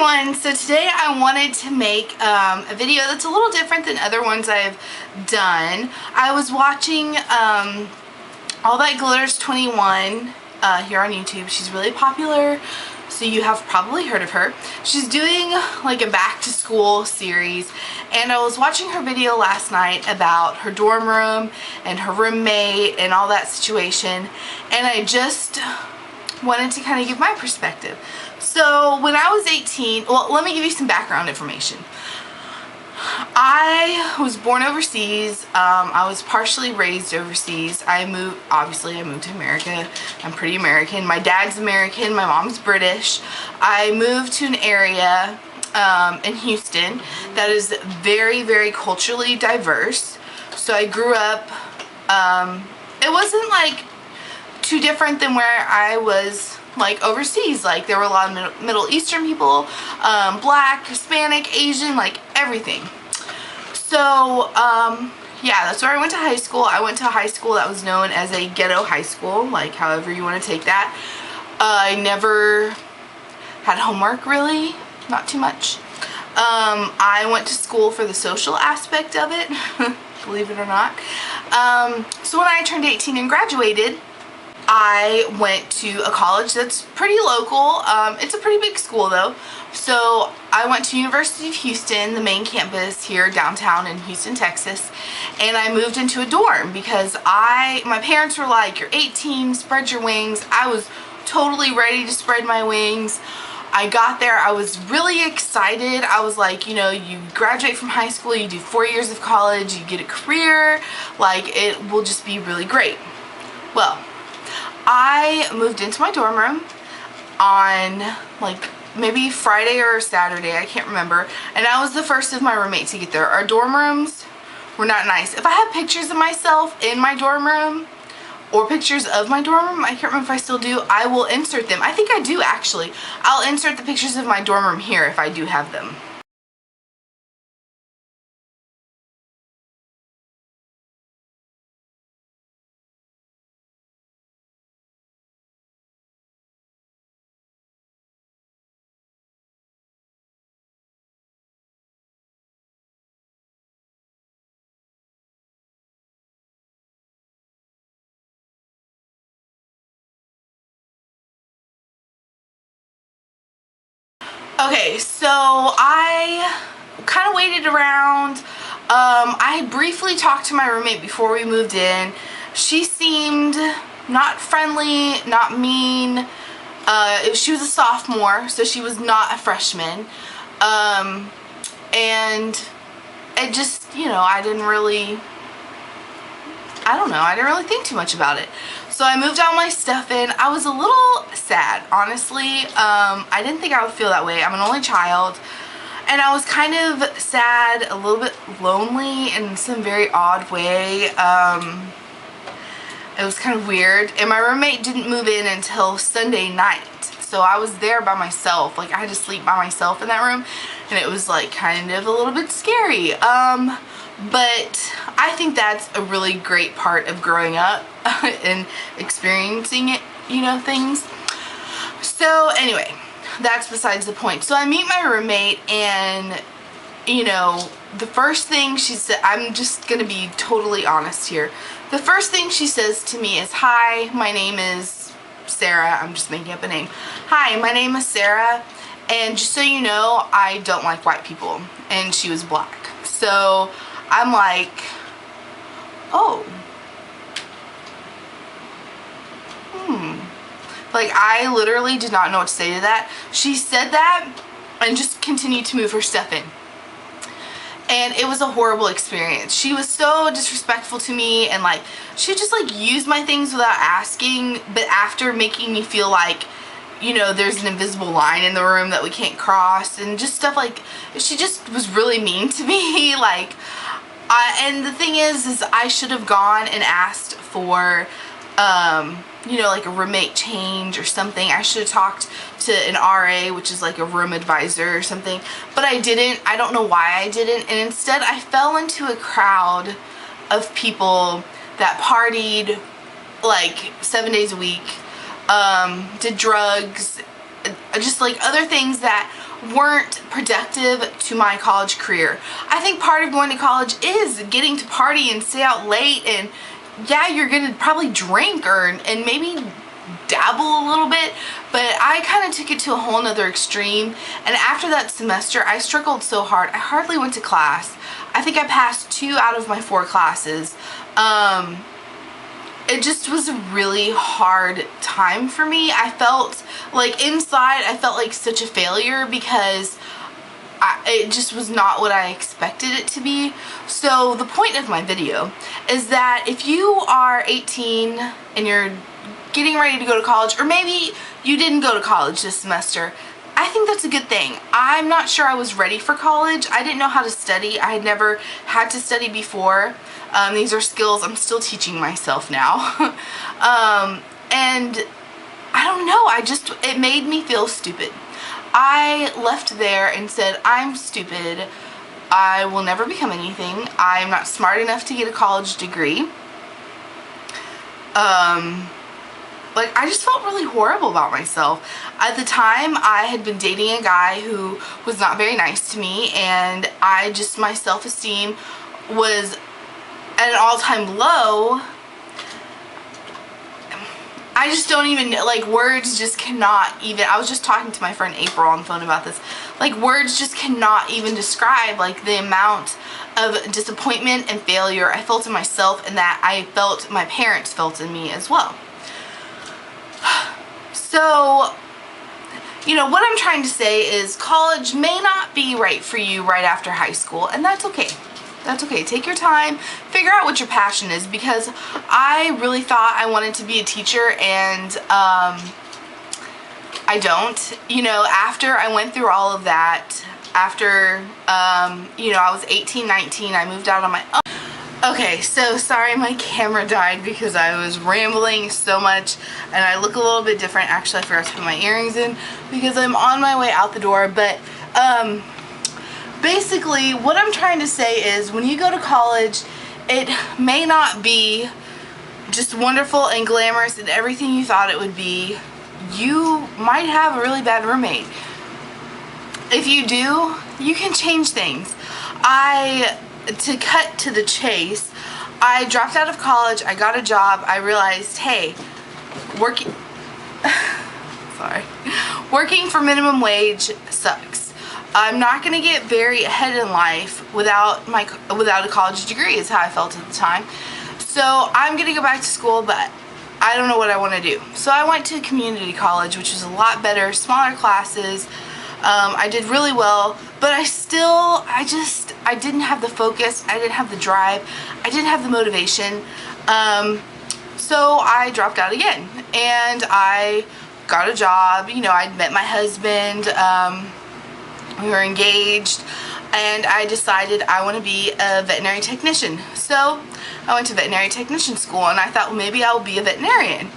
everyone, so today I wanted to make a video that's a little different than other ones I've done. I was watching All That Glitters 21 here on YouTube. She's really popular, so you have probably heard of her. She's doing like a back to school series, and I was watching her video last night about her dorm room and her roommate and all that situation, and I just wanted to kind of give my perspective. So when I was 18, well, let me give you some background information. I was born overseas. I was partially raised overseas. Obviously I moved to America. I'm pretty American. My dad's American, my mom's British. I moved to an area in Houston that is very, very culturally diverse. So I grew up, it wasn't like too different than where I was like overseas. Like there were a lot of Middle Eastern people, black, Hispanic, Asian, like everything. So yeah, that's where I went to high school. I went to a high school that was known as a ghetto high school, like however you want to take that. I never had homework, really, not too much. I went to school for the social aspect of it, believe it or not. So when I turned 18 and graduated, I went to a college that's pretty local. It's a pretty big school though. So I went to University of Houston, the main campus here downtown in Houston, Texas, and I moved into a dorm because my parents were like, you're 18, spread your wings. I was totally ready to spread my wings. I got there, I was really excited. I was like, you know, you graduate from high school, you do 4 years of college, you get a career, like it will just be really great. Well, I moved into my dorm room on like maybe Friday or Saturday, I can't remember, and I was the first of my roommates to get there. Our dorm rooms were not nice. If I have pictures of myself in my dorm room or pictures of my dorm room, I can't remember if I still do, I will insert them. I think I do actually. I'll insert the pictures of my dorm room here if I do have them. Okay, so I kind of waited around. I briefly talked to my roommate before we moved in. She seemed not friendly, not mean. She was a sophomore, so she was not a freshman. And it just, you know, I didn't really think too much about it. So I moved all my stuff in. I was a little sad, honestly. I didn't think I would feel that way. I'm an only child. And I was kind of sad, a little bit lonely in some very odd way. It was kind of weird. And my roommate didn't move in until Sunday night. So I was there by myself. Like I had to sleep by myself in that room. And it was like kind of a little bit scary. But I think that's a really great part of growing up and experiencing it, you know, things. So anyway, that's besides the point. So I meet my roommate, and you know, the first thing she said, I'm just gonna be totally honest here. The first thing she says to me is, "Hi, my name is Sarah." I'm just making up a name. "Hi, my name is Sarah, and just so you know, I don't like white people." And she was black. So I'm like, oh, like I literally did not know what to say to that. She said that and just continued to move her stuff in. And it was a horrible experience. She was so disrespectful to me, and like she just like used my things without asking, but after making me feel like, you know, there's an invisible line in the room that we can't cross, and just stuff like, she just was really mean to me. Like, and the thing is I should have gone and asked for, you know, like a roommate change or something. I should have talked to an RA, which is like a room advisor or something, but I didn't. I don't know why I didn't, and instead I fell into a crowd of people that partied like 7 days a week, did drugs, just like other things that weren't productive to my college career. I think part of going to college is getting to party and stay out late, and yeah, you're gonna probably drink and maybe dabble a little bit, but I kind of took it to a whole nother extreme. And after that semester, I struggled so hard. I hardly went to class. I think I passed 2 out of my 4 classes. It just was a really hard time for me. I felt like inside, I felt like such a failure because it just was not what I expected it to be. So the point of my video is that if you are 18 and you're getting ready to go to college, or maybe you didn't go to college this semester, I think that's a good thing. I'm not sure I was ready for college. I didn't know how to study. I had never had to study before. These are skills I'm still teaching myself now. And I don't know, it made me feel stupid. I left there and said, I'm stupid. I will never become anything. I'm not smart enough to get a college degree. Like, I just felt really horrible about myself. At the time, I had been dating a guy who was not very nice to me, and my self-esteem was at an all-time low. I just don't even, like, words just cannot even, I was just talking to my friend April on the phone about this, like, words just cannot even describe, like, the amount of disappointment and failure I felt in myself, and that I felt my parents felt in me as well. So, you know, what I'm trying to say is college may not be right for you right after high school, and that's okay. That's okay. Take your time, figure out what your passion is, because I really thought I wanted to be a teacher, and I don't. You know, after I went through all of that, after, you know, I was 18, 19, I moved out on my own. Okay, so sorry my camera died because I was rambling so much, and I look a little bit different. Actually, I forgot to put my earrings in because I'm on my way out the door, but basically what I'm trying to say is when you go to college, it may not be just wonderful and glamorous and everything you thought it would be. You might have a really bad roommate. If you do, you can change things. To cut to the chase, I dropped out of college, I got a job, I realized, hey, working for minimum wage sucks. I'm not going to get very ahead in life without a college degree, is how I felt at the time. So I'm going to go back to school, but I don't know what I want to do. So I went to community college, which was a lot better, smaller classes. I did really well, but I didn't have the focus, I didn't have the drive, I didn't have the motivation, so I dropped out again, and I got a job. You know, I'd met my husband, we were engaged, and I decided I want to be a veterinary technician. So I went to veterinary technician school, and I thought, well, maybe I'll be a veterinarian.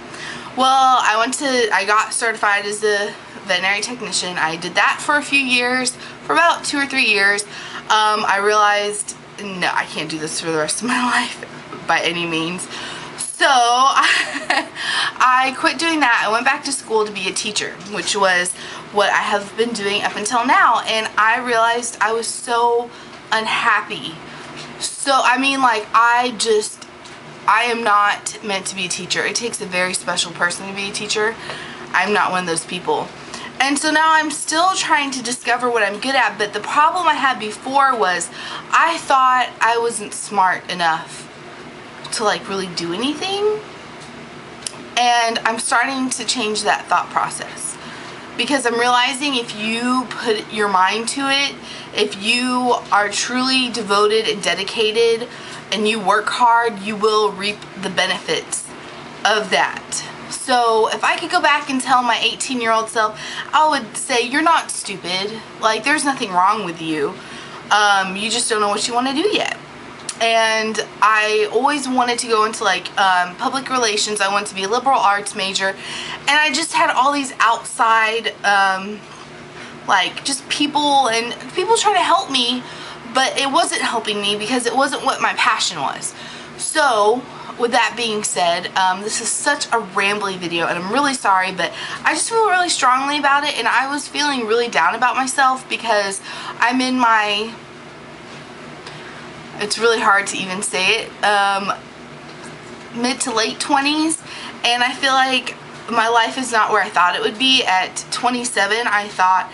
Well, I got certified as a veterinary technician. I did that for a few years, for about 2 or 3 years. I realized, no, I can't do this for the rest of my life by any means. So I quit doing that. I went back to school to be a teacher, which was what I have been doing up until now, and I realized I was so unhappy. So, I mean, like, I am not meant to be a teacher. It takes a very special person to be a teacher. I'm not one of those people. And so now I'm still trying to discover what I'm good at, but the problem I had before was I thought I wasn't smart enough to, like, really do anything. And I'm starting to change that thought process, because I'm realizing if you put your mind to it, if you are truly devoted and dedicated and you work hard, you will reap the benefits of that. So if I could go back and tell my 18-year-old self, I would say, you're not stupid. Like, there's nothing wrong with you. You just don't know what you want to do yet. And I always wanted to go into, like, public relations. I wanted to be a liberal arts major. And I just had all these outside, like, just people trying to help me, but it wasn't helping me because it wasn't what my passion was. So with that being said, this is such a rambly video, and I'm really sorry, but I just feel really strongly about it, and I was feeling really down about myself because I'm in my, it's really hard to even say it, mid to late 20s, and I feel like my life is not where I thought it would be. At 27, I thought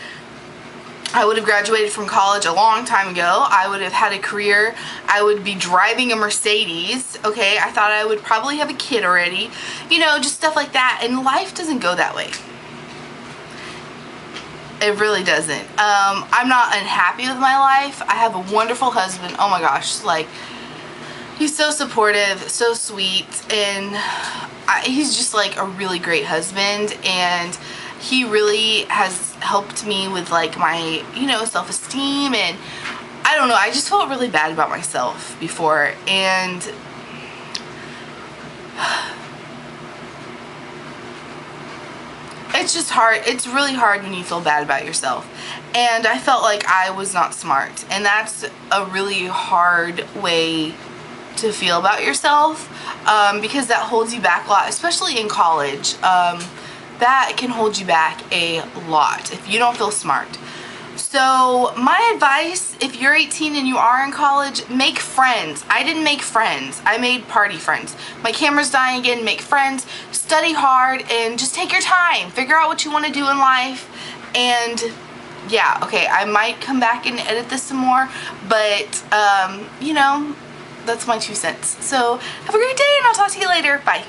I would have graduated from college a long time ago. I would have had a career. I would be driving a Mercedes, okay? I thought I would probably have a kid already. You know, just stuff like that. And life doesn't go that way. It really doesn't. I'm not unhappy with my life. I have a wonderful husband. Oh my gosh, like, he's so supportive, so sweet, and he's just like a really great husband, and he really has helped me with like my, you know, self-esteem, and I don't know, I just felt really bad about myself before, and it's just hard. It's really hard when you feel bad about yourself, and I felt like I was not smart, and that's a really hard way to feel about yourself, because that holds you back a lot, especially in college. That can hold you back a lot if you don't feel smart. So my advice, if you're 18 and you are in college, make friends. I didn't make friends. I made party friends. My camera's dying again. Make friends, study hard, and just take your time. Figure out what you want to do in life. And yeah, okay, I might come back and edit this some more, but you know, that's my 2 cents. So have a great day, and I'll talk to you later. Bye.